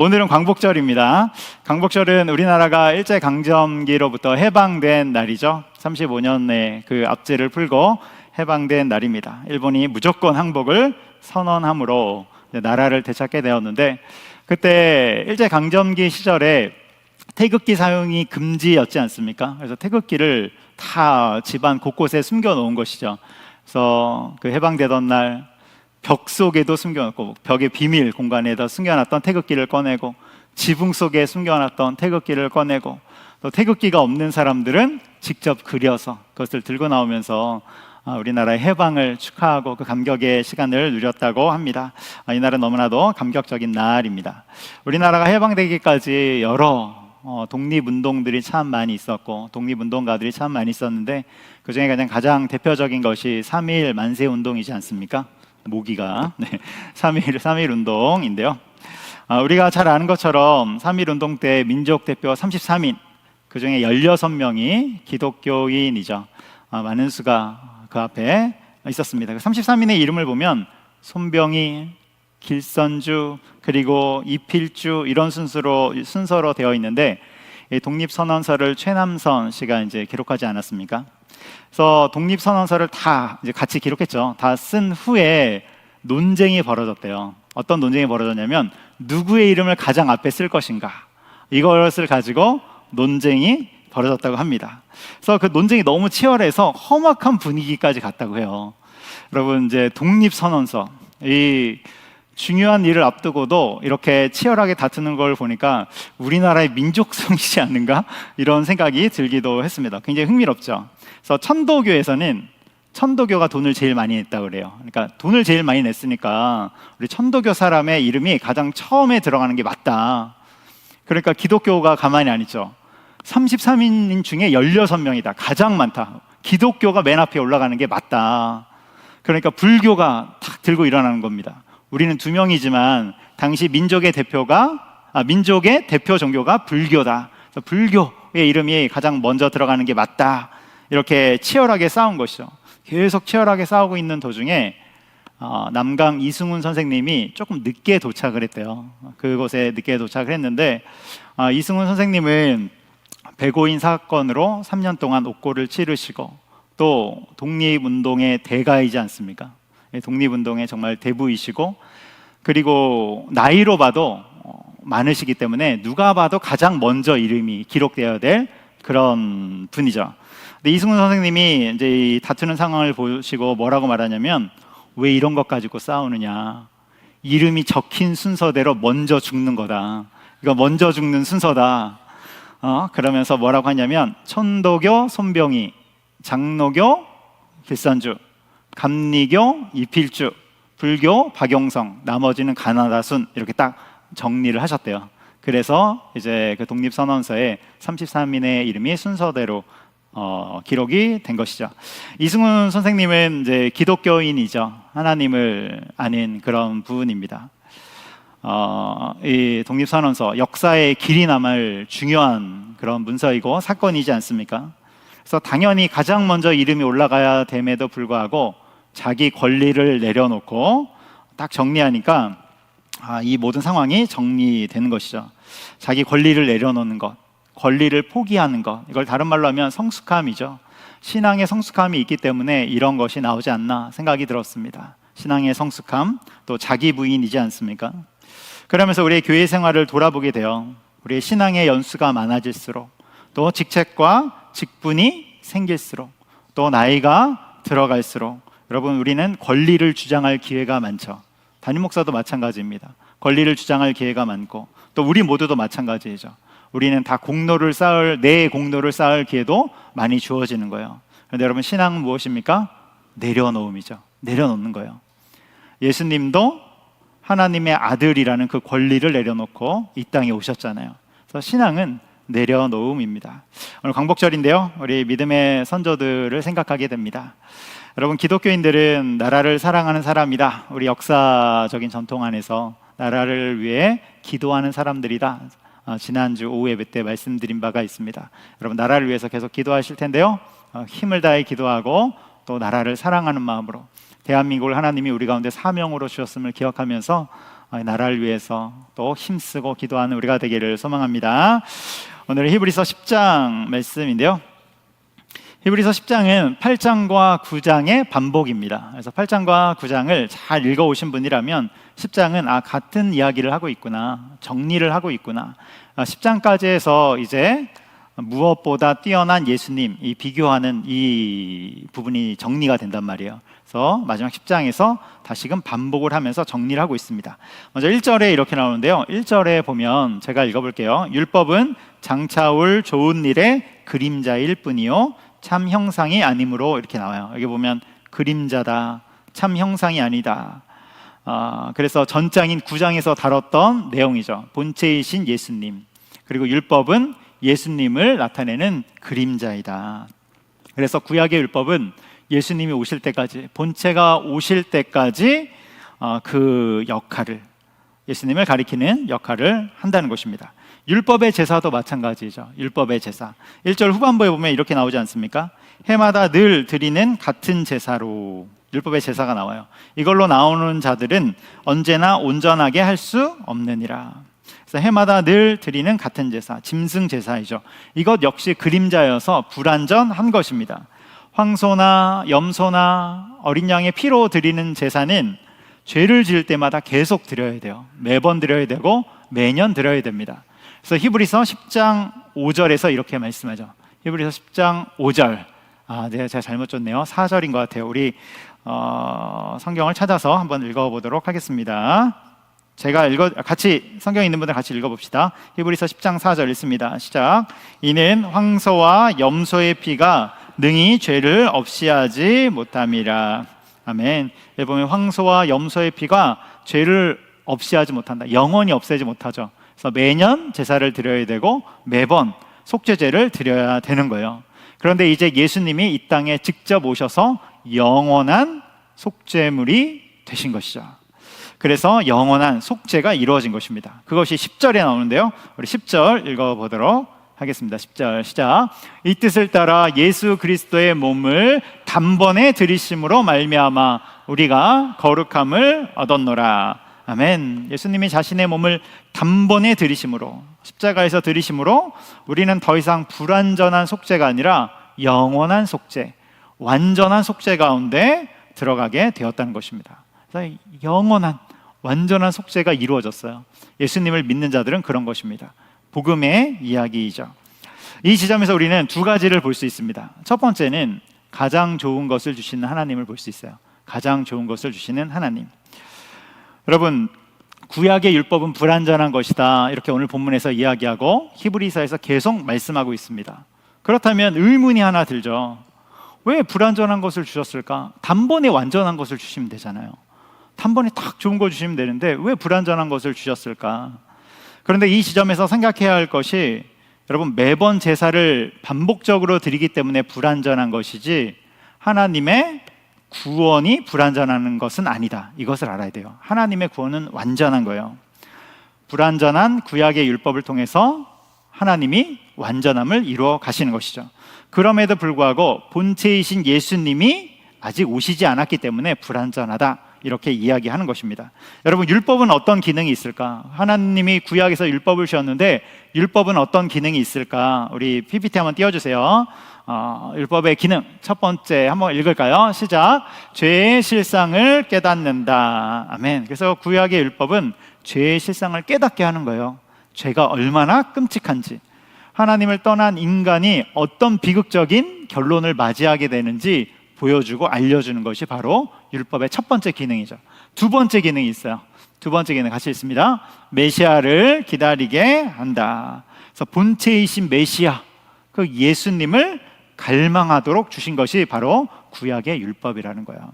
오늘은 광복절입니다. 광복절은 우리나라가 일제강점기로부터 해방된 날이죠. 35년의 그 압제를 풀고 해방된 날입니다. 일본이 무조건 항복을 선언함으로 나라를 되찾게 되었는데, 그때 일제강점기 시절에 태극기 사용이 금지였지 않습니까? 그래서 태극기를 다 집안 곳곳에 숨겨 놓은 것이죠. 그래서 그 해방되던 날 벽 속에도 숨겨놓고, 벽의 비밀 공간에다 숨겨놨던 태극기를 꺼내고, 지붕 속에 숨겨놨던 태극기를 꺼내고, 또 태극기가 없는 사람들은 직접 그려서 그것을 들고 나오면서 우리나라의 해방을 축하하고 그 감격의 시간을 누렸다고 합니다. 이날은 너무나도 감격적인 날입니다. 우리나라가 해방되기까지 여러 독립운동들이 참 많이 있었고, 독립운동가들이 참 많이 있었는데, 그 중에 가장 대표적인 것이 3.1 만세운동이지 않습니까? 모기가 3.1 운동인데요. 우리가 잘 아는 것처럼 3.1 운동 때 민족 대표 33인, 그 중에 16명이 기독교인이죠. 많은 수가 그 앞에 있었습니다. 33인의 이름을 보면 손병희, 길선주, 그리고 이필주, 이런 순서로 되어 있는데, 독립선언서를 최남선 씨가 이제 기록하지 않았습니까? 그래서 독립선언서를 다 이제 같이 기록했죠. 다 쓴 후에 논쟁이 벌어졌대요. 어떤 논쟁이 벌어졌냐면, 누구의 이름을 가장 앞에 쓸 것인가, 이것을 가지고 논쟁이 벌어졌다고 합니다. 그래서 그 논쟁이 너무 치열해서 험악한 분위기까지 갔다고 해요. 여러분, 이제 독립선언서, 이 중요한 일을 앞두고도 이렇게 치열하게 다투는 걸 보니까 우리나라의 민족성이지 않는가, 이런 생각이 들기도 했습니다. 굉장히 흥미롭죠. 그래서 천도교가 돈을 제일 많이 냈다고 그래요. 그러니까 돈을 제일 많이 냈으니까 우리 천도교 사람의 이름이 가장 처음에 들어가는 게 맞다. 그러니까 기독교가 가만히 안 있죠. 33인 중에 16명이다. 가장 많다. 기독교가 맨 앞에 올라가는 게 맞다. 그러니까 불교가 탁 들고 일어나는 겁니다. 우리는 2명이지만 당시 민족의 대표 종교가 불교다. 그래서 불교의 이름이 가장 먼저 들어가는 게 맞다. 이렇게 치열하게 싸운 것이죠. 계속 치열하게 싸우고 있는 도중에 남강 이승훈 선생님이 조금 늦게 도착을 했대요. 그곳에 늦게 도착을 했는데, 이승훈 선생님은 백오인 사건으로 3년 동안 옥고를 치르시고, 또 독립운동의 대가이지 않습니까? 독립운동의 정말 대부이시고, 그리고 나이로 봐도 많으시기 때문에 누가 봐도 가장 먼저 이름이 기록되어야 될 그런 분이죠. 근데 이승훈 선생님이 이제 이 다투는 상황을 보시고 뭐라고 말하냐면, 왜 이런 것 가지고 싸우느냐, 이름이 적힌 순서대로 먼저 죽는 거다, 이거 먼저 죽는 순서다. 그러면서 뭐라고 하냐면, 천도교 손병희, 장로교 길선주, 감리교 이필주, 불교 박용성, 나머지는 가나다순, 이렇게 딱 정리를 하셨대요. 그래서 이제 그 독립선언서에 33인의 이름이 순서대로 기록이 된 것이죠. 이승훈 선생님은 이제 기독교인이죠. 하나님을 아는 그런 부분입니다. 이 독립선언서, 역사에 길이 남을 중요한 그런 문서이고 사건이지 않습니까? 그래서 당연히 가장 먼저 이름이 올라가야 됨에도 불구하고 자기 권리를 내려놓고 딱 정리하니까 이 모든 상황이 정리되는 것이죠. 자기 권리를 내려놓는 것, 권리를 포기하는 것, 이걸 다른 말로 하면 성숙함이죠. 신앙의 성숙함이 있기 때문에 이런 것이 나오지 않나 생각이 들었습니다. 신앙의 성숙함, 또 자기 부인이지 않습니까? 그러면서 우리의 교회 생활을 돌아보게 돼요. 우리의 신앙의 연수가 많아질수록, 또 직책과 직분이 생길수록, 또 나이가 들어갈수록, 여러분, 우리는 권리를 주장할 기회가 많죠. 담임 목사도 마찬가지입니다. 권리를 주장할 기회가 많고, 또 우리 모두도 마찬가지죠. 우리는 다 내 공로를 쌓을 기회도 많이 주어지는 거예요. 그런데 여러분, 신앙은 무엇입니까? 내려놓음이죠. 내려놓는 거예요. 예수님도 하나님의 아들이라는 그 권리를 내려놓고 이 땅에 오셨잖아요. 그래서 신앙은 내려놓음입니다. 오늘 광복절인데요, 우리 믿음의 선조들을 생각하게 됩니다. 여러분, 기독교인들은 나라를 사랑하는 사람이다. 우리 역사적인 전통 안에서 나라를 위해 기도하는 사람들이다. 지난주 오후 예배 때 말씀드린 바가 있습니다. 여러분, 나라를 위해서 계속 기도하실 텐데요, 힘을 다해 기도하고 또 나라를 사랑하는 마음으로 대한민국을 하나님이 우리 가운데 사명으로 주셨음을 기억하면서 나라를 위해서 또 힘쓰고 기도하는 우리가 되기를 소망합니다. 오늘 히브리서 10장 말씀인데요. 히브리서 10장은 8장과 9장의 반복입니다. 그래서 8장과 9장을 잘 읽어오신 분이라면 10장은 같은 이야기를 하고 있구나, 정리를 하고 있구나. 10장까지 해서 이제 무엇보다 뛰어난 예수님, 이 비교하는 이 부분이 정리가 된단 말이에요. 그래서 마지막 10장에서 다시금 반복을 하면서 정리를 하고 있습니다. 먼저 1절에 이렇게 나오는데요. 1절에 보면 제가 읽어볼게요. 율법은 장차올 좋은 일의 그림자일 뿐이요 참 형상이 아니므로, 이렇게 나와요. 여기 보면 그림자다, 참 형상이 아니다. 그래서 전장인 9장에서 다뤘던 내용이죠. 본체이신 예수님, 그리고 율법은 예수님을 나타내는 그림자이다. 그래서 구약의 율법은 예수님이 오실 때까지, 본체가 오실 때까지 그 역할을, 예수님을 가리키는 역할을 한다는 것입니다. 율법의 제사도 마찬가지죠. 율법의 제사 1절 후반부에 보면 이렇게 나오지 않습니까? 해마다 늘 드리는 같은 제사로, 율법의 제사가 나와요. 이걸로 나오는 자들은 언제나 온전하게 할 수 없느니라. 그래서 해마다 늘 드리는 같은 제사, 짐승 제사이죠. 이것 역시 그림자여서 불완전한 것입니다. 황소나 염소나 어린 양의 피로 드리는 제사는 죄를 지을 때마다 계속 드려야 돼요. 매번 드려야 되고 매년 드려야 됩니다. 그래서 히브리서 10장 5절에서 이렇게 말씀하죠. 히브리서 10장 5절. 네, 제가 잘못 줬네요. 4절인 것 같아요. 우리 성경을 찾아서 한번 읽어보도록 하겠습니다. 제가 같이 성경에 있는 분들 같이 읽어봅시다. 히브리서 10장 4절 읽습니다. 시작. 이는 황소와 염소의 피가 능히 죄를 없이하지 못함이라. 아멘. 여기 보면 황소와 염소의 피가 죄를 없이하지 못한다. 영원히 없애지 못하죠. 그래서 매년 제사를 드려야 되고 매번 속죄제를 드려야 되는 거예요. 그런데 이제 예수님이 이 땅에 직접 오셔서 영원한 속죄물이 되신 것이죠. 그래서 영원한 속죄가 이루어진 것입니다. 그것이 10절에 나오는데요. 우리 10절 읽어보도록 하겠습니다. 10절 시작. 이 뜻을 따라 예수 그리스도의 몸을 단번에 들이심으로 말미암아 우리가 거룩함을 얻었노라. 아멘. 예수님이 자신의 몸을 단번에 들이심으로, 십자가에서 들이심으로 우리는 더 이상 불완전한 속죄가 아니라 영원한 속죄, 완전한 속죄 가운데 들어가게 되었다는 것입니다. 그래서 영원한 완전한 속죄가 이루어졌어요. 예수님을 믿는 자들은 그런 것입니다. 복음의 이야기이죠. 이 지점에서 우리는 두 가지를 볼 수 있습니다. 첫 번째는 가장 좋은 것을 주시는 하나님을 볼 수 있어요. 가장 좋은 것을 주시는 하나님. 여러분, 구약의 율법은 불완전한 것이다, 이렇게 오늘 본문에서 이야기하고 히브리서에서 계속 말씀하고 있습니다. 그렇다면 의문이 하나 들죠. 왜 불완전한 것을 주셨을까? 단번에 완전한 것을 주시면 되잖아요. 단번에 딱 좋은 거 주시면 되는데 왜 불완전한 것을 주셨을까? 그런데 이 지점에서 생각해야 할 것이, 여러분, 매번 제사를 반복적으로 드리기 때문에 불완전한 것이지 하나님의 구원이 불완전한 것은 아니다. 이것을 알아야 돼요. 하나님의 구원은 완전한 거예요. 불완전한 구약의 율법을 통해서 하나님이 완전함을 이루어 가시는 것이죠. 그럼에도 불구하고 본체이신 예수님이 아직 오시지 않았기 때문에 불완전하다, 이렇게 이야기하는 것입니다. 여러분, 율법은 어떤 기능이 있을까? 하나님이 구약에서 율법을 주셨는데 율법은 어떤 기능이 있을까? 우리 PPT 한번 띄워주세요. 율법의 기능 첫 번째 한번 읽을까요? 시작. 죄의 실상을 깨닫는다. 아멘. 그래서 구약의 율법은 죄의 실상을 깨닫게 하는 거예요. 죄가 얼마나 끔찍한지, 하나님을 떠난 인간이 어떤 비극적인 결론을 맞이하게 되는지 보여주고 알려주는 것이 바로 율법의 첫 번째 기능이죠. 두 번째 기능이 있어요. 두 번째 기능 같이 읽습니다. 메시아를 기다리게 한다. 그래서 본체이신 메시아, 그 예수님을 갈망하도록 주신 것이 바로 구약의 율법이라는 거예요.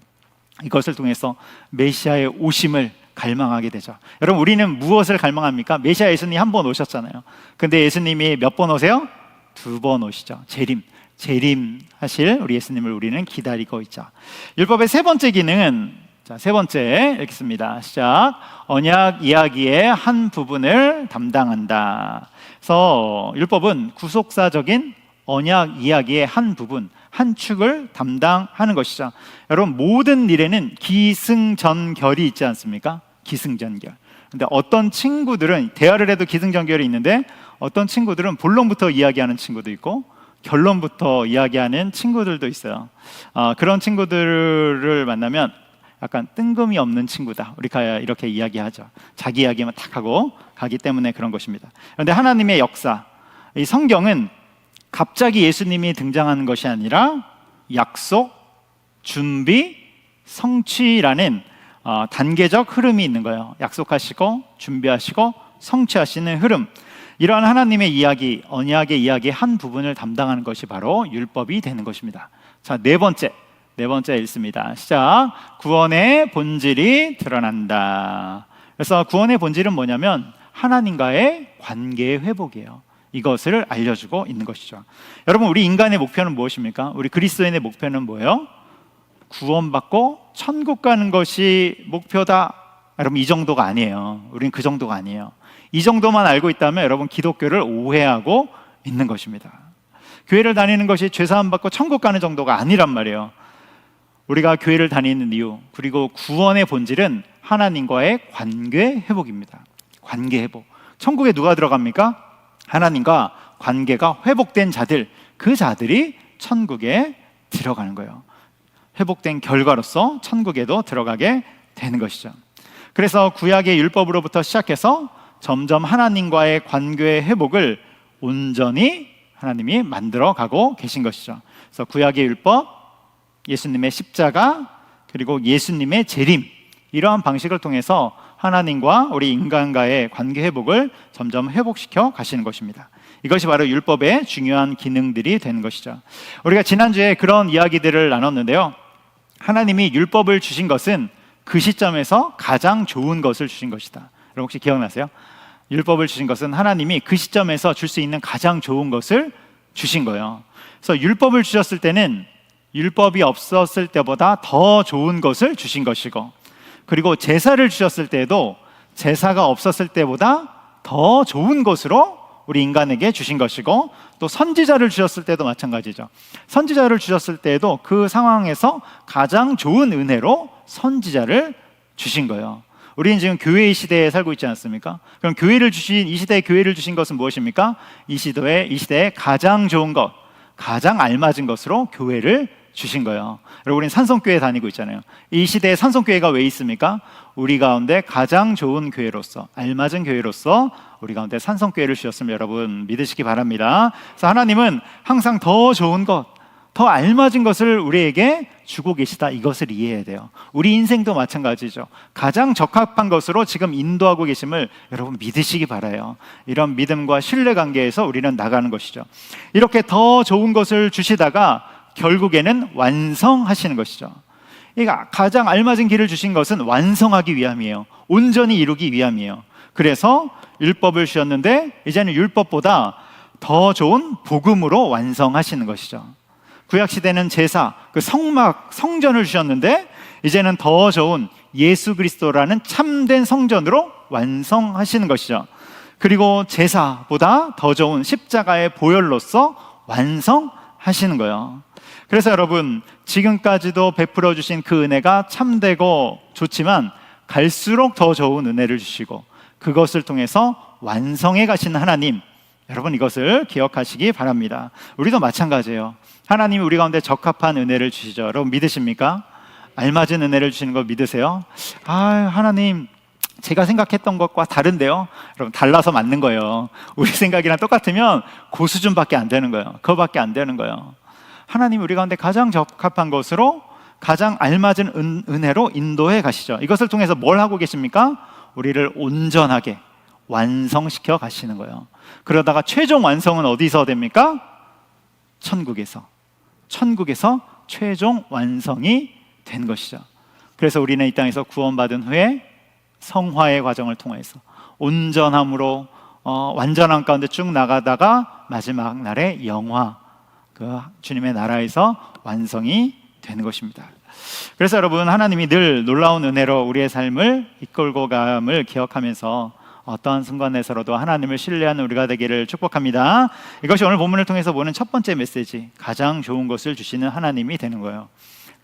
이것을 통해서 메시아의 오심을 갈망하게 되죠. 여러분, 우리는 무엇을 갈망합니까? 메시아 예수님이 한 번 오셨잖아요. 근데 예수님이 몇 번 오세요? 두 번 오시죠. 재림하실 우리 예수님을 우리는 기다리고 있죠. 율법의 세 번째 기능은, 자, 세 번째 읽습니다. 시작. 언약 이야기의 한 부분을 담당한다. 그래서 율법은 구속사적인 언약 이야기의 한 부분, 한 축을 담당하는 것이죠. 여러분, 모든 일에는 기승전결이 있지 않습니까? 기승전결. 근데 어떤 친구들은 대화를 해도 기승전결이 있는데 어떤 친구들은 본론부터 이야기하는 친구도 있고 결론부터 이야기하는 친구들도 있어요. 그런 친구들을 만나면 약간 뜬금이 없는 친구다, 우리가 이렇게 이야기하죠. 자기 이야기만 탁 하고 가기 때문에 그런 것입니다. 그런데 하나님의 역사, 이 성경은 갑자기 예수님이 등장하는 것이 아니라 약속, 준비, 성취라는 단계적 흐름이 있는 거예요. 약속하시고 준비하시고 성취하시는 흐름, 이러한 하나님의 이야기, 언약의 이야기의 한 부분을 담당하는 것이 바로 율법이 되는 것입니다. 자, 네 번째 읽습니다. 시작. 구원의 본질이 드러난다. 그래서 구원의 본질은 뭐냐면 하나님과의 관계의 회복이에요. 이것을 알려주고 있는 것이죠. 여러분, 우리 인간의 목표는 무엇입니까? 우리 그리스도인의 목표는 뭐예요? 구원받고 천국 가는 것이 목표다. 여러분, 이 정도가 아니에요. 우리는 그 정도가 아니에요. 이 정도만 알고 있다면 여러분, 기독교를 오해하고 있는 것입니다. 교회를 다니는 것이 죄사함 받고 천국 가는 정도가 아니란 말이에요. 우리가 교회를 다니는 이유, 그리고 구원의 본질은 하나님과의 관계 회복입니다. 관계 회복. 천국에 누가 들어갑니까? 하나님과 관계가 회복된 자들, 그 자들이 천국에 들어가는 거예요. 회복된 결과로서 천국에도 들어가게 되는 것이죠. 그래서 구약의 율법으로부터 시작해서 점점 하나님과의 관계의 회복을 온전히 하나님이 만들어 가고 계신 것이죠. 그래서 구약의 율법, 예수님의 십자가, 그리고 예수님의 재림, 이러한 방식을 통해서 하나님과 우리 인간과의 관계 회복을 점점 회복시켜 가시는 것입니다. 이것이 바로 율법의 중요한 기능들이 되는 것이죠. 우리가 지난주에 그런 이야기들을 나눴는데요, 하나님이 율법을 주신 것은 그 시점에서 가장 좋은 것을 주신 것이다. 여러분 혹시 기억나세요? 율법을 주신 것은 하나님이 그 시점에서 줄 수 있는 가장 좋은 것을 주신 거예요. 그래서 율법을 주셨을 때는 율법이 없었을 때보다 더 좋은 것을 주신 것이고, 그리고 제사를 주셨을 때에도 제사가 없었을 때보다 더 좋은 것으로 우리 인간에게 주신 것이고, 또 선지자를 주셨을 때도 마찬가지죠. 선지자를 주셨을 때에도 그 상황에서 가장 좋은 은혜로 선지자를 주신 거예요. 우리는 지금 교회의 시대에 살고 있지 않습니까? 그럼 이 시대에 교회를 주신 것은 무엇입니까? 이 시대에 가장 좋은 것, 가장 알맞은 것으로 교회를 주신 거예요. 여러분, 우리는 산성교회 다니고 있잖아요. 이 시대에 산성교회가 왜 있습니까? 우리 가운데 가장 좋은 교회로서, 알맞은 교회로서 우리 가운데 산성교회를 주셨으면 여러분 믿으시기 바랍니다. 그래서 하나님은 항상 더 좋은 것, 더 알맞은 것을 우리에게 주고 계시다, 이것을 이해해야 돼요. 우리 인생도 마찬가지죠. 가장 적합한 것으로 지금 인도하고 계심을 여러분 믿으시기 바라요. 이런 믿음과 신뢰 관계에서 우리는 나가는 것이죠. 이렇게 더 좋은 것을 주시다가 결국에는 완성하시는 것이죠. 그러니까 가장 알맞은 길을 주신 것은 완성하기 위함이에요. 온전히 이루기 위함이에요. 그래서 율법을 주셨는데 이제는 율법보다 더 좋은 복음으로 완성하시는 것이죠. 구약시대는 제사, 그 성전을 주셨는데 이제는 더 좋은 예수 그리스도라는 참된 성전으로 완성하시는 것이죠. 그리고 제사보다 더 좋은 십자가의 보혈로서 완성하시는 거예요. 그래서 여러분, 지금까지도 베풀어 주신 그 은혜가 참되고 좋지만 갈수록 더 좋은 은혜를 주시고 그것을 통해서 완성해 가시는 하나님, 여러분 이것을 기억하시기 바랍니다. 우리도 마찬가지예요. 하나님이 우리 가운데 적합한 은혜를 주시죠. 여러분 믿으십니까? 알맞은 은혜를 주시는 거 믿으세요? 하나님 제가 생각했던 것과 다른데요? 여러분 달라서 맞는 거예요. 우리 생각이랑 똑같으면 그 수준밖에 안 되는 거예요. 그거밖에 안 되는 거예요. 하나님이 우리 가운데 가장 적합한 것으로 가장 알맞은 은혜로 인도해 가시죠. 이것을 통해서 뭘 하고 계십니까? 우리를 온전하게 완성시켜 가시는 거예요. 그러다가 최종 완성은 어디서 됩니까? 천국에서 최종 완성이 된 것이죠. 그래서 우리는 이 땅에서 구원받은 후에 성화의 과정을 통해서 온전함으로 완전한 가운데 쭉 나가다가 마지막 날에 영화, 그 주님의 나라에서 완성이 되는 것입니다. 그래서 여러분, 하나님이 늘 놀라운 은혜로 우리의 삶을 이끌고 감을 기억하면서 어떠한 순간에서라도 하나님을 신뢰하는 우리가 되기를 축복합니다. 이것이 오늘 본문을 통해서 보는 첫 번째 메시지, 가장 좋은 것을 주시는 하나님이 되는 거예요.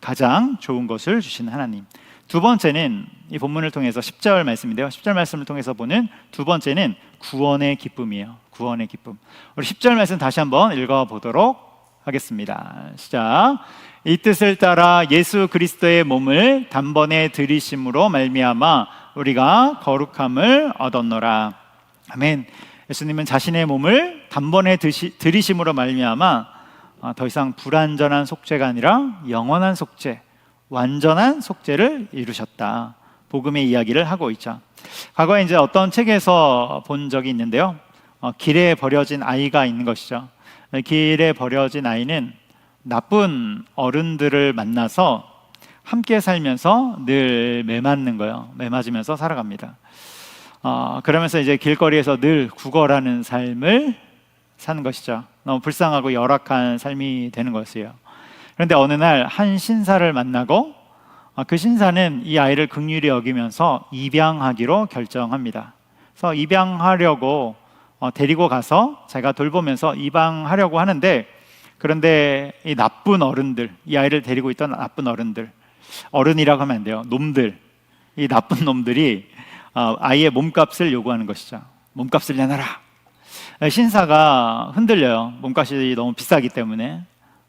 가장 좋은 것을 주시는 하나님. 두 번째는 이 본문을 통해서 10절 말씀인데요. 10절 말씀을 통해서 보는 두 번째는 구원의 기쁨이에요. 구원의 기쁨. 우리 10절 말씀 다시 한번 읽어보도록 하겠습니다. 시작. 이 뜻을 따라 예수 그리스도의 몸을 단번에 들이심으로 말미암아 우리가 거룩함을 얻었노라. 아멘. 예수님은 자신의 몸을 단번에 들이심으로 말미암아 더 이상 불완전한 속죄가 아니라 영원한 속죄, 완전한 속죄를 이루셨다. 복음의 이야기를 하고 있죠. 과거에 이제 어떤 책에서 본 적이 있는데요. 길에 버려진 아이가 있는 것이죠. 길에 버려진 아이는 나쁜 어른들을 만나서 함께 살면서 늘 매맞는 거예요. 매맞으면서 살아갑니다. 그러면서 이제 길거리에서 늘 구걸하는 삶을 사는 것이죠. 너무 불쌍하고 열악한 삶이 되는 것이에요. 그런데 어느 날 한 신사를 만나고 그 신사는 이 아이를 긍휼히 여기면서 입양하기로 결정합니다. 그래서 입양하려고 데리고 가서 자기가 돌보면서 입양하려고 하는데, 그런데 이 나쁜 어른들, 이 아이를 데리고 있던 나쁜 어른들, 어른이라고 하면 안 돼요. 놈들, 이 나쁜 놈들이 아이의 몸값을 요구하는 것이죠. 몸값을 내놔라. 신사가 흔들려요. 몸값이 너무 비싸기 때문에,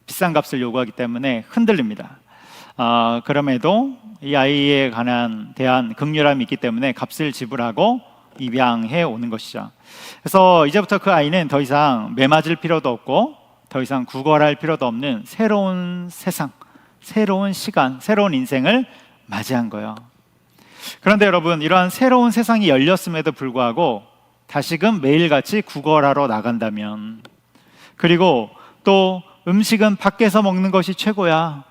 비싼 값을 요구하기 때문에 흔들립니다. 그럼에도 이 아이에 대한 긍휼함이 있기 때문에 값을 지불하고 입양해 오는 것이죠. 그래서 이제부터 그 아이는 더 이상 매맞을 필요도 없고 더 이상 구걸할 필요도 없는 새로운 세상, 새로운 시간, 새로운 인생을 맞이한 거예요. 그런데 여러분, 이러한 새로운 세상이 열렸음에도 불구하고 다시금 매일같이 구걸하러 나간다면, 그리고 또 음식은 밖에서 먹는 것이 최고야,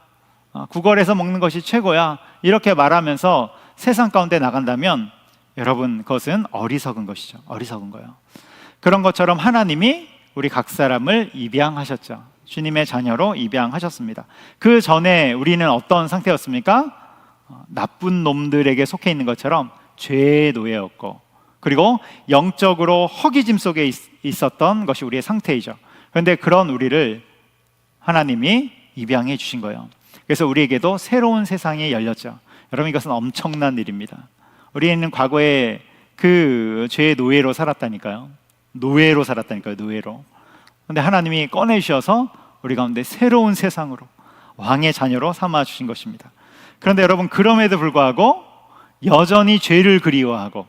구걸해서 먹는 것이 최고야, 이렇게 말하면서 세상 가운데 나간다면 여러분, 그것은 어리석은 것이죠. 어리석은 거예요. 그런 것처럼 하나님이 우리 각 사람을 입양하셨죠. 주님의 자녀로 입양하셨습니다. 그 전에 우리는 어떤 상태였습니까? 나쁜 놈들에게 속해 있는 것처럼 죄의 노예였고, 그리고 영적으로 허기짐 속에 있었던 것이 우리의 상태이죠. 그런데 그런 우리를 하나님이 입양해 주신 거예요. 그래서 우리에게도 새로운 세상이 열렸죠. 여러분, 이것은 엄청난 일입니다. 우리는 과거에 그 죄의 노예로 살았다니까요. 노예로. 그런데 하나님이 꺼내주셔서 우리 가운데 새로운 세상으로, 왕의 자녀로 삼아 주신 것입니다. 그런데 여러분, 그럼에도 불구하고 여전히 죄를 그리워하고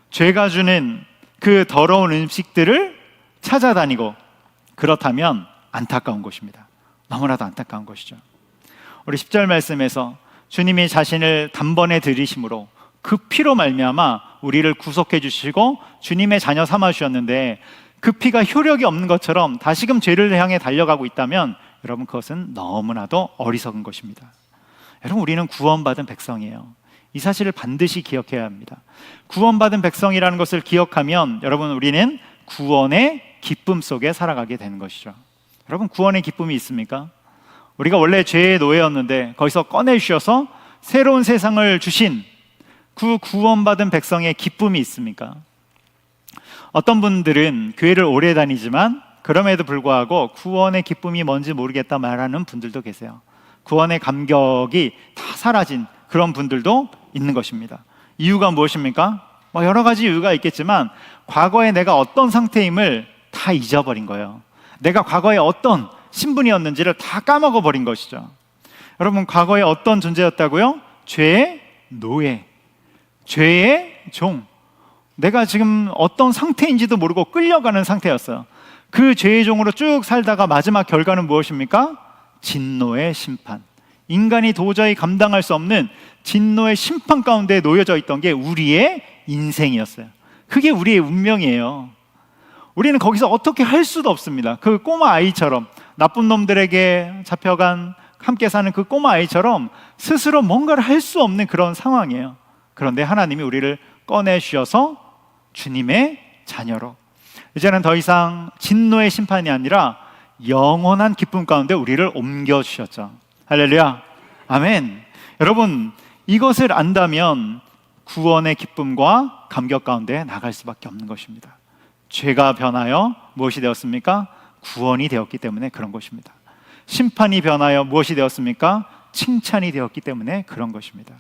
죄가 주는 그 더러운 음식들을 찾아다니고, 그렇다면 안타까운 것입니다. 너무나도 안타까운 것이죠. 우리 10절 말씀에서 주님이 자신을 단번에 들이심으로 그 피로 말미암아 우리를 구속해 주시고 주님의 자녀 삼아 주셨는데, 그 피가 효력이 없는 것처럼 다시금 죄를 향해 달려가고 있다면 여러분, 그것은 너무나도 어리석은 것입니다. 여러분, 우리는 구원받은 백성이에요. 이 사실을 반드시 기억해야 합니다. 구원받은 백성이라는 것을 기억하면 여러분, 우리는 구원의 기쁨 속에 살아가게 되는 것이죠. 여러분, 구원의 기쁨이 있습니까? 우리가 원래 죄의 노예였는데 거기서 꺼내주셔서 새로운 세상을 주신 그 구원받은 백성의 기쁨이 있습니까? 어떤 분들은 교회를 오래 다니지만 그럼에도 불구하고 구원의 기쁨이 뭔지 모르겠다 말하는 분들도 계세요. 구원의 감격이 다 사라진 그런 분들도 있는 것입니다. 이유가 무엇입니까? 여러 가지 이유가 있겠지만 과거에 내가 어떤 상태임을 다 잊어버린 거예요. 내가 과거에 어떤 신분이었는지를 다 까먹어 버린 것이죠. 여러분, 과거에 어떤 존재였다고요? 죄의 노예, 죄의 종. 내가 지금 어떤 상태인지도 모르고 끌려가는 상태였어요. 그 죄의 종으로 쭉 살다가 마지막 결과는 무엇입니까? 진노의 심판. 인간이 도저히 감당할 수 없는 진노의 심판 가운데 놓여져 있던 게 우리의 인생이었어요. 그게 우리의 운명이에요. 우리는 거기서 어떻게 할 수도 없습니다. 그 꼬마 아이처럼, 나쁜 놈들에게 잡혀간 함께 사는 그 꼬마 아이처럼 스스로 뭔가를 할 수 없는 그런 상황이에요. 그런데 하나님이 우리를 꺼내주셔서 주님의 자녀로, 이제는 더 이상 진노의 심판이 아니라 영원한 기쁨 가운데 우리를 옮겨주셨죠. 할렐루야, 아멘. 여러분, 이것을 안다면 구원의 기쁨과 감격 가운데 나갈 수밖에 없는 것입니다. 죄가 변하여 무엇이 되었습니까? 구원이 되었기 때문에 그런 것입니다. 심판이 변하여 무엇이 되었습니까? 칭찬이 되었기 때문에 그런 것입니다.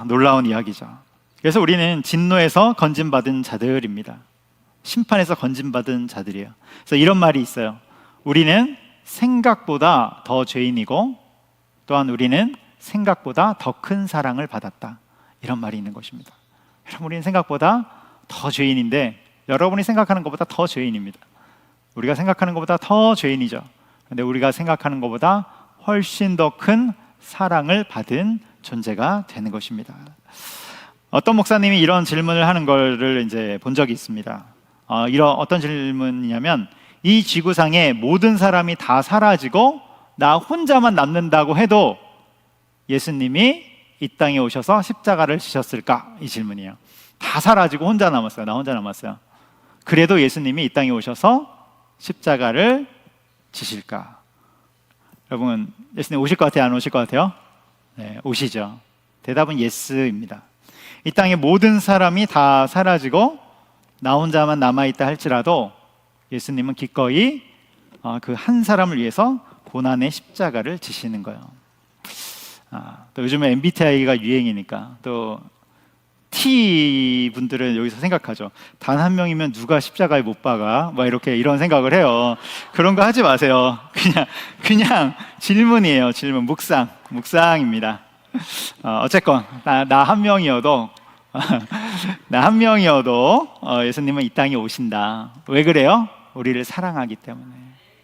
놀라운 이야기죠. 그래서 우리는 진노에서 건진받은 자들입니다. 심판에서 건진받은 자들이에요. 그래서 이런 말이 있어요. 우리는 생각보다 더 죄인이고 또한 우리는 생각보다 더 큰 사랑을 받았다. 이런 말이 있는 것입니다. 여러분, 우리는 생각보다 더 죄인인데 여러분이 생각하는 것보다 더 죄인입니다. 우리가 생각하는 것보다 더 죄인이죠. 그런데 우리가 생각하는 것보다 훨씬 더 큰 사랑을 받은 존재가 되는 것입니다. 어떤 목사님이 이런 질문을 하는 것을 이제 본 적이 있습니다. 어떤 질문이냐면, 이 지구상의 모든 사람이 다 사라지고 나 혼자만 남는다고 해도 예수님이 이 땅에 오셔서 십자가를 지셨을까? 이 질문이에요. 다 사라지고 혼자 남았어요. 나 혼자 남았어요. 그래도 예수님이 이 땅에 오셔서 십자가를 지실까? 여러분, 예수님 오실 것 같아요? 안 오실 것 같아요? 네, 오시죠. 대답은 예스입니다. 이 땅의 모든 사람이 다 사라지고 나 혼자만 남아있다 할지라도 예수님은 기꺼이 그 한 사람을 위해서 고난의 십자가를 지시는 거예요. 또 요즘에 MBTI가 유행이니까 또 T 분들은 여기서 생각하죠. 단 한 명이면 누가 십자가에 못 박아? 이런 생각을 해요. 그런 거 하지 마세요. 그냥 질문이에요. 질문, 묵상입니다. 어쨌건 나 한 명이어도 나 한 명이어도 예수님은 이 땅에 오신다. 왜 그래요? 우리를 사랑하기 때문에.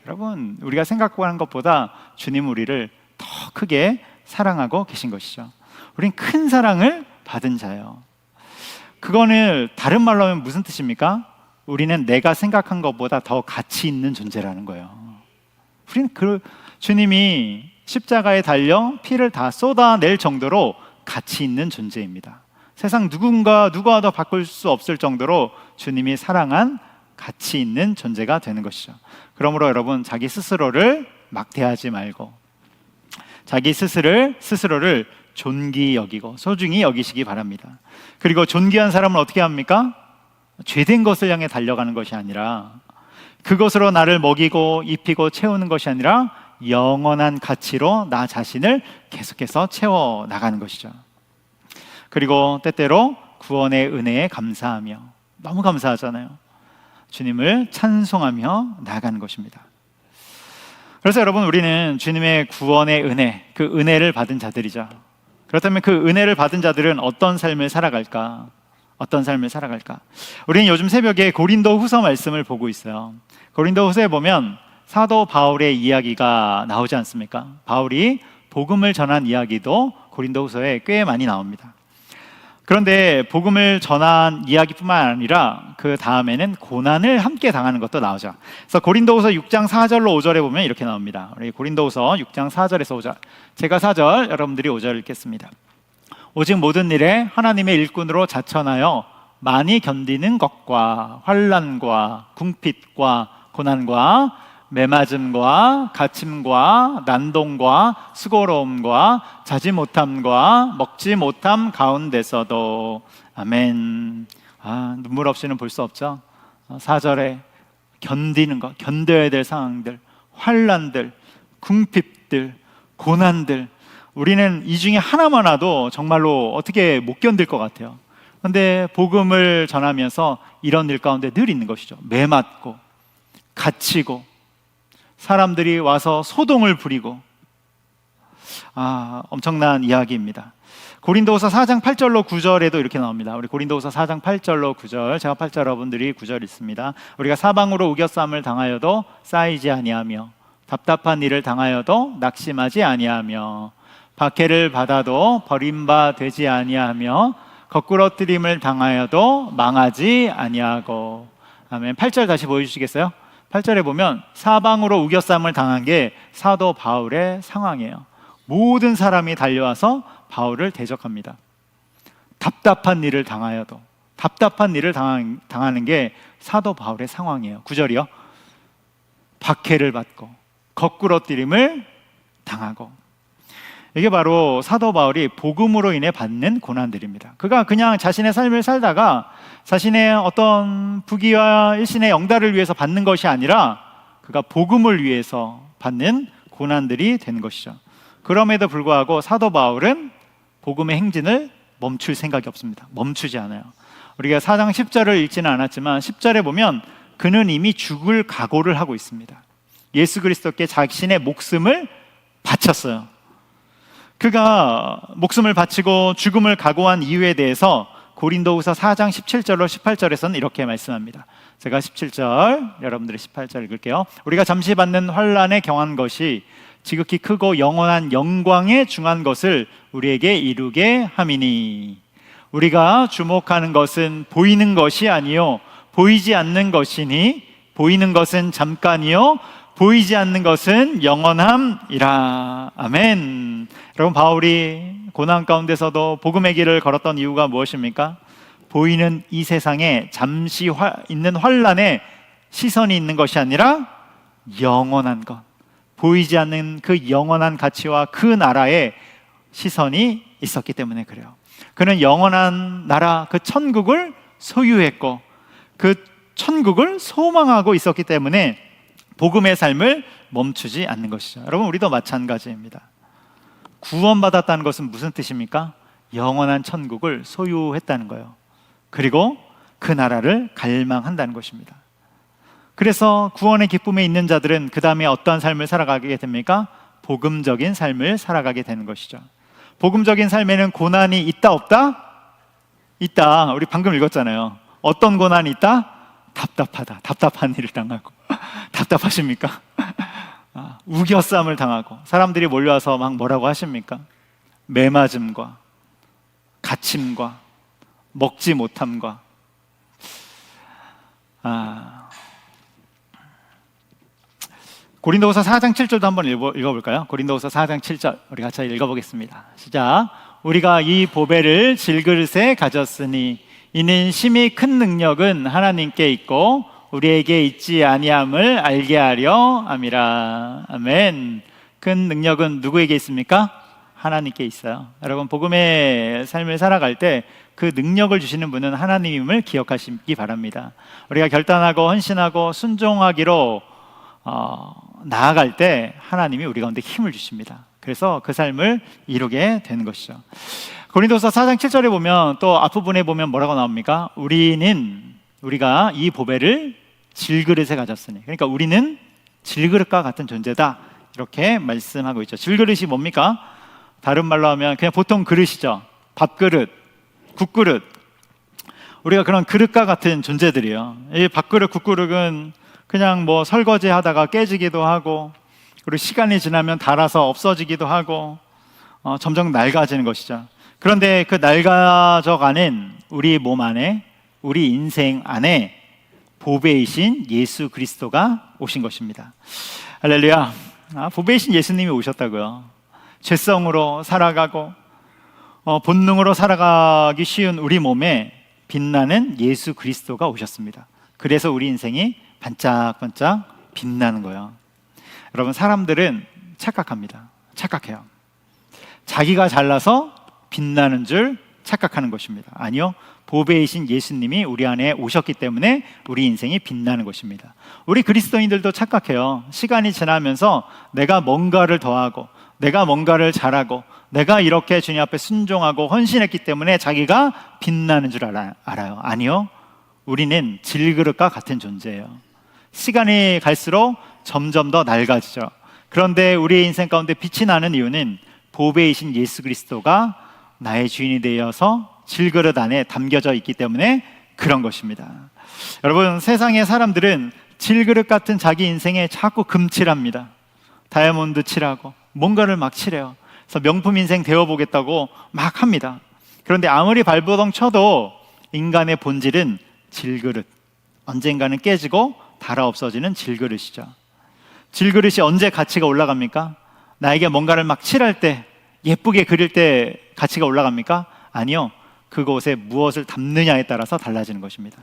여러분, 우리가 생각하는 것보다 주님 우리를 더 크게 사랑하고 계신 것이죠. 우린 큰 사랑을 받은 자예요. 그거는 다른 말로 하면 무슨 뜻입니까? 우리는 내가 생각한 것보다 더 가치 있는 존재라는 거예요. 우리는 주님이 십자가에 달려 피를 다 쏟아낼 정도로 가치 있는 존재입니다. 세상 누가 더 바꿀 수 없을 정도로 주님이 사랑한 가치 있는 존재가 되는 것이죠. 그러므로 여러분, 자기 스스로를 막대하지 말고 자기 스스로를 존귀 여기고 소중히 여기시기 바랍니다. 그리고 존귀한 사람은 어떻게 합니까? 죄된 것을 향해 달려가는 것이 아니라, 그것으로 나를 먹이고 입히고 채우는 것이 아니라 영원한 가치로 나 자신을 계속해서 채워 나가는 것이죠. 그리고 때때로 구원의 은혜에 감사하며, 너무 감사하잖아요. 주님을 찬송하며 나아가는 것입니다. 그래서 여러분, 우리는 주님의 구원의 은혜, 그 은혜를 받은 자들이죠. 그렇다면 그 은혜를 받은 자들은 어떤 삶을 살아갈까? 우리는 요즘 새벽에 고린도 후서 말씀을 보고 있어요. 고린도 후서에 보면 사도 바울의 이야기가 나오지 않습니까? 바울이 복음을 전한 이야기도 고린도 후서에 꽤 많이 나옵니다. 그런데 복음을 전한 이야기뿐만 아니라 그 다음에는 고난을 함께 당하는 것도 나오죠. 그래서 고린도후서 6장 4절로 5절에 보면 이렇게 나옵니다. 우리 고린도후서 6장 4절에서 5절, 제가 4절, 여러분들이 5절 읽겠습니다. 오직 모든 일에 하나님의 일꾼으로 자천하여 많이 견디는 것과 환난과 궁핍과 고난과 매맞음과 갇힘과 난동과 수고로움과 자지 못함과 먹지 못함 가운데서도, 아멘. 눈물 없이는 볼 수 없죠. 4절에 견디는 것, 견뎌야 될 상황들, 환난들, 궁핍들, 고난들, 우리는 이 중에 하나만 와도 정말로 어떻게 못 견딜 것 같아요. 그런데 복음을 전하면서 이런 일 가운데 늘 있는 것이죠. 매맞고 갇히고 사람들이 와서 소동을 부리고, 엄청난 이야기입니다. 고린도후서 4장 8절로 9절에도 이렇게 나옵니다. 우리 고린도후서 4장 8절로 9절, 제가 8절, 여러분들이 9절 읽습니다. 우리가 사방으로 우겨쌈을 당하여도 쌓이지 아니하며 답답한 일을 당하여도 낙심하지 아니하며 박해를 받아도 버림바 되지 아니하며 거꾸러뜨림을 당하여도 망하지 아니하고. 아멘. 8절 다시 보여주시겠어요? 8절에 보면 사방으로 우겨쌈을 당한 게 사도 바울의 상황이에요. 모든 사람이 달려와서 바울을 대적합니다. 답답한 일을 당하여도, 답답한 일을 당하는 게 사도 바울의 상황이에요. 9절이요. 박해를 받고 거꾸러뜨림을 당하고. 이게 바로 사도 바울이 복음으로 인해 받는 고난들입니다. 그가 그냥 자신의 삶을 살다가 자신의 어떤 부귀와 일신의 영달을 위해서 받는 것이 아니라 그가 복음을 위해서 받는 고난들이 된 것이죠. 그럼에도 불구하고 사도 바울은 복음의 행진을 멈출 생각이 없습니다. 멈추지 않아요. 우리가 4장 10절을 읽지는 않았지만 10절에 보면 그는 이미 죽을 각오를 하고 있습니다. 예수 그리스도께 자신의 목숨을 바쳤어요. 그가 목숨을 바치고 죽음을 각오한 이유에 대해서 고린도후서 4장 17절로 18절에서는 이렇게 말씀합니다. 제가 17절, 여러분들이 18절 읽을게요. 우리가 잠시 받는 환난에 경한 것이 지극히 크고 영원한 영광에 중한 것을 우리에게 이루게 함이니 우리가 주목하는 것은 보이는 것이 아니요 보이지 않는 것이니 보이는 것은 잠깐이요 보이지 않는 것은 영원함이라. 아멘. 여러분, 바울이 고난 가운데서도 복음의 길을 걸었던 이유가 무엇입니까? 보이는 이 세상에 잠시 있는 환난에 시선이 있는 것이 아니라 영원한 것, 보이지 않는 그 영원한 가치와 그 나라에 시선이 있었기 때문에 그래요. 그는 영원한 나라, 그 천국을 소유했고 그 천국을 소망하고 있었기 때문에 복음의 삶을 멈추지 않는 것이죠. 여러분, 우리도 마찬가지입니다. 구원받았다는 것은 무슨 뜻입니까? 영원한 천국을 소유했다는 거예요. 그리고 그 나라를 갈망한다는 것입니다. 그래서 구원의 기쁨에 있는 자들은 그 다음에 어떠한 삶을 살아가게 됩니까? 복음적인 삶을 살아가게 되는 것이죠. 복음적인 삶에는 고난이 있다 없다? 있다. 우리 방금 읽었잖아요. 어떤 고난이 있다? 답답하다. 답답한 일을 당하고. 답답하십니까? 우겨쌈을 당하고 사람들이 몰려와서 막 뭐라고 하십니까? 매맞음과 갇힘과 먹지 못함과 고린도후서 4장 7절도 한번 읽어볼까요? 고린도후서 4장 7절 우리 같이 읽어보겠습니다. 시작. 우리가 이 보배를 질그릇에 가졌으니 이는 심히 큰 능력은 하나님께 있고 우리에게 있지 아니함을 알게 하려 함이라. 아멘. 큰 능력은 누구에게 있습니까? 하나님께 있어요. 여러분, 복음의 삶을 살아갈 때 그 능력을 주시는 분은 하나님임을 기억하시기 바랍니다. 우리가 결단하고 헌신하고 순종하기로 나아갈 때 하나님이 우리 가운데 힘을 주십니다. 그래서 그 삶을 이루게 되는 것이죠. 고린도서 4장 7절에 보면 또 앞부분에 보면 뭐라고 나옵니까? 우리가 이 보배를 질그릇에 가졌으니, 그러니까 우리는 질그릇과 같은 존재다, 이렇게 말씀하고 있죠. 질그릇이 뭡니까? 다른 말로 하면 그냥 보통 그릇이죠. 밥그릇, 국그릇. 우리가 그런 그릇과 같은 존재들이에요. 이 밥그릇, 국그릇은 그냥 뭐 설거지 하다가 깨지기도 하고, 그리고 시간이 지나면 닳아서 없어지기도 하고, 점점 낡아지는 것이죠. 그런데 그 낡아져 가는 우리 몸 안에, 우리 인생 안에 보배이신 예수 그리스도가 오신 것입니다. 할렐루야. 보배이신 예수님이 오셨다고요. 죄성으로 살아가고 본능으로 살아가기 쉬운 우리 몸에 빛나는 예수 그리스도가 오셨습니다. 그래서 우리 인생이 반짝반짝 빛나는 거예요. 여러분, 사람들은 착각합니다. 착각해요. 자기가 잘나서 빛나는 줄 착각하는 것입니다. 아니요, 보배이신 예수님이 우리 안에 오셨기 때문에 우리 인생이 빛나는 것입니다. 우리 그리스도인들도 착각해요. 시간이 지나면서 내가 뭔가를 더하고 내가 뭔가를 잘하고 내가 이렇게 주님 앞에 순종하고 헌신했기 때문에 자기가 빛나는 줄 알아요. 아니요, 우리는 질그릇과 같은 존재예요. 시간이 갈수록 점점 더 낡아지죠. 그런데 우리의 인생 가운데 빛이 나는 이유는 보배이신 예수 그리스도가 나의 주인이 되어서 질그릇 안에 담겨져 있기 때문에 그런 것입니다. 여러분, 세상의 사람들은 질그릇 같은 자기 인생에 자꾸 금칠합니다. 다이아몬드 칠하고 뭔가를 막 칠해요. 그래서 명품 인생 되어보겠다고 막 합니다. 그런데 아무리 발버둥 쳐도 인간의 본질은 질그릇, 언젠가는 깨지고 닳아 없어지는 질그릇이죠. 질그릇이 언제 가치가 올라갑니까? 나에게 뭔가를 막 칠할 때, 예쁘게 그릴 때 가치가 올라갑니까? 아니요, 그곳에 무엇을 담느냐에 따라서 달라지는 것입니다.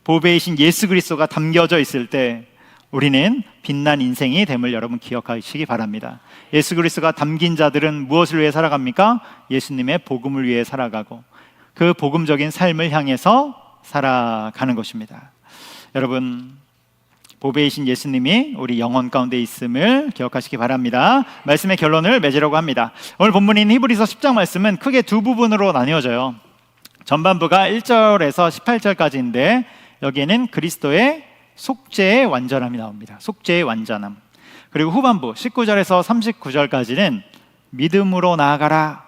보배이신 예수 그리스도가 담겨져 있을 때 우리는 빛난 인생이 됨을 여러분 기억하시기 바랍니다. 예수 그리스도가 담긴 자들은 무엇을 위해 살아갑니까? 예수님의 복음을 위해 살아가고 그 복음적인 삶을 향해서 살아가는 것입니다. 여러분, 보배이신 예수님이 우리 영혼 가운데 있음을 기억하시기 바랍니다. 말씀의 결론을 맺으려고 합니다. 오늘 본문인 히브리서 10장 말씀은 크게 두 부분으로 나뉘어져요. 전반부가 1절에서 18절까지인데 여기에는 그리스도의 속죄의 완전함이 나옵니다. 속죄의 완전함. 그리고 후반부 19절에서 39절까지는 믿음으로 나아가라,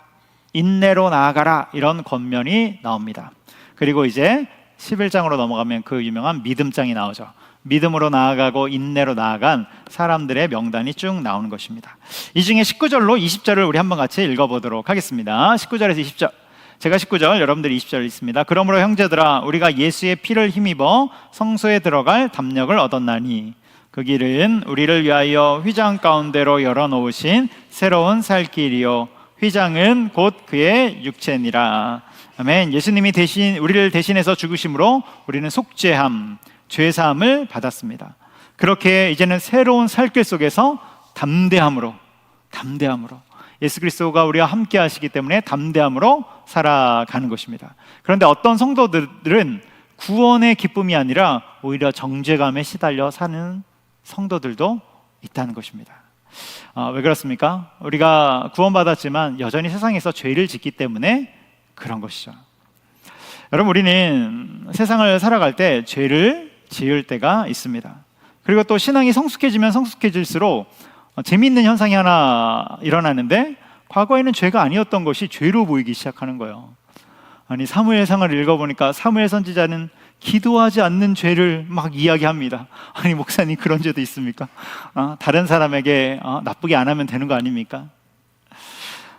인내로 나아가라, 이런 권면이 나옵니다. 그리고 이제 11장으로 넘어가면 그 유명한 믿음장이 나오죠. 믿음으로 나아가고 인내로 나아간 사람들의 명단이 쭉 나오는 것입니다. 이 중에 19절로 20절을 우리 한번 같이 읽어보도록 하겠습니다. 19절에서 20절, 제가 19절, 여러분들이 20절 읽습니다. 그러므로 형제들아, 우리가 예수의 피를 힘입어 성소에 들어갈 담력을 얻었나니 그 길은 우리를 위하여 휘장 가운데로 열어놓으신 새로운 살 길이요 휘장은 곧 그의 육체니라. 아멘. 예수님이 우리를 대신해서 죽으심으로 우리는 속죄함, 죄사함을 받았습니다. 그렇게 이제는 새로운 살길 속에서 담대함으로 예수 그리스도가 우리와 함께 하시기 때문에 담대함으로 살아가는 것입니다. 그런데 어떤 성도들은 구원의 기쁨이 아니라 오히려 정죄감에 시달려 사는 성도들도 있다는 것입니다. 왜 그렇습니까? 우리가 구원받았지만 여전히 세상에서 죄를 짓기 때문에 그런 것이죠. 여러분, 우리는 세상을 살아갈 때 죄를 지을 때가 있습니다. 그리고 또 신앙이 성숙해지면 성숙해질수록 재미있는 현상이 하나 일어나는데, 과거에는 죄가 아니었던 것이 죄로 보이기 시작하는 거예요. 아니, 사무엘상을 읽어보니까 사무엘 선지자는 기도하지 않는 죄를 막 이야기합니다. 아니, 목사님, 그런 죄도 있습니까? 다른 사람에게 나쁘게 안 하면 되는 거 아닙니까?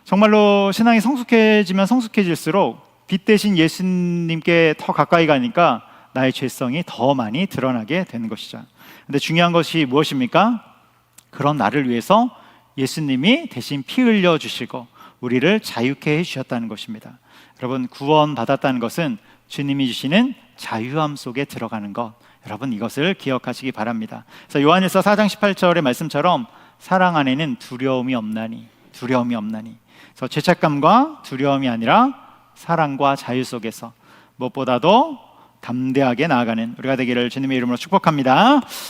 정말로 신앙이 성숙해지면 성숙해질수록 빛 대신 예수님께 더 가까이 가니까 나의 죄성이 더 많이 드러나게 되는 것이죠. 근데 중요한 것이 무엇입니까? 그런 나를 위해서 예수님이 대신 피 흘려 주시고 우리를 자유케 해주셨다는 것입니다. 여러분, 구원 받았다는 것은 주님이 주시는 자유함 속에 들어가는 것, 여러분 이것을 기억하시기 바랍니다. 그래서 요한일서 4장 18절의 말씀처럼 사랑 안에는 두려움이 없나니. 그래서 죄책감과 두려움이 아니라 사랑과 자유 속에서 무엇보다도 담대하게 나아가는 우리가 되기를 주님의 이름으로 축복합니다.